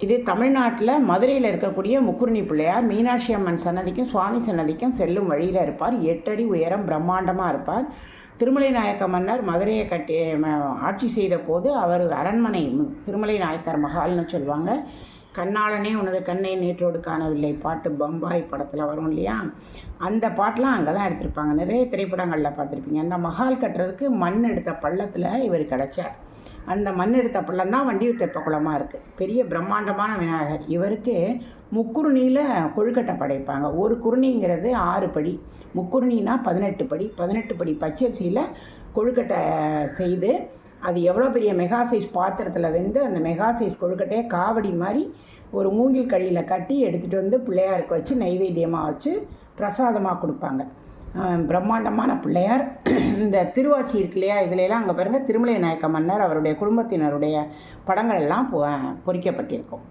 இது தமிழ்நாட்டில் மதுரையில் இருக்கக்கூடிய முக்குருணி பிள்ளையார் மீனாட்சி அம்மன் சன்னதிக்கும் சுவாமி சன்னதிக்கும் செல்லும் வழியில் இருப்பார். 8 அடி உயரம் பிரம்மாண்டமாக இருப்பார். திருமலை நாயக்க மன்னர் மதுரையை ஆட்சி செய்த போது அவர் அரண்மனை திருமலை நாயக்கர் மஹால்னு சொல்லுவாங்க. கண்ணாளனே உனது கண்ணை நேற்றோடு காணவில்லை பாட்டு பம்பாய் படத்தில் வரும் இல்லையா, அந்த பாட்டெலாம் அங்கே தான் எடுத்திருப்பாங்க. நிறைய திரைப்படங்களில் பார்த்துருப்பீங்க. அந்த மஹால் கட்டுறதுக்கு மண் எடுத்த பள்ளத்தில் இவர் கிடச்சார். அந்த மண் எடுத்த பள்ளம் தான் வண்டியூர் தெப்பக்குளமாக இருக்குது. பெரிய பிரம்மாண்டமான விநாயகர். இவருக்கு முக்குருணியில் கொழுக்கட்டை படைப்பாங்க. ஒரு குருணிங்கிறது 6 படி, முக்குருணினா 18 படி. 18 படி பச்சரிசியில் கொழுக்கட்டை செய்து அது எவ்வளோ பெரிய மெகா சைஸ் பாத்திரத்தில் வெந்து அந்த மெகா சைஸ் கொழுக்கட்டையை காவடி மாதிரி ஒரு மூங்கில் கழியில் கட்டி எடுத்துகிட்டு வந்து பிள்ளையாருக்கு வச்சு நைவேத்தியமாக வச்சு பிரசாதமாக கொடுப்பாங்க. பிரம்மாண்டமான பிள்ளையார். இந்த திருவாச்சி இருக்கு இல்லையா, இதுலலாம் அங்கே பாருங்கள் திருமலை நாயக்க மன்னர் அவருடைய குடும்பத்தினருடைய படங்கள் எல்லாம் பொறிக்கப்பட்டிருக்கும்.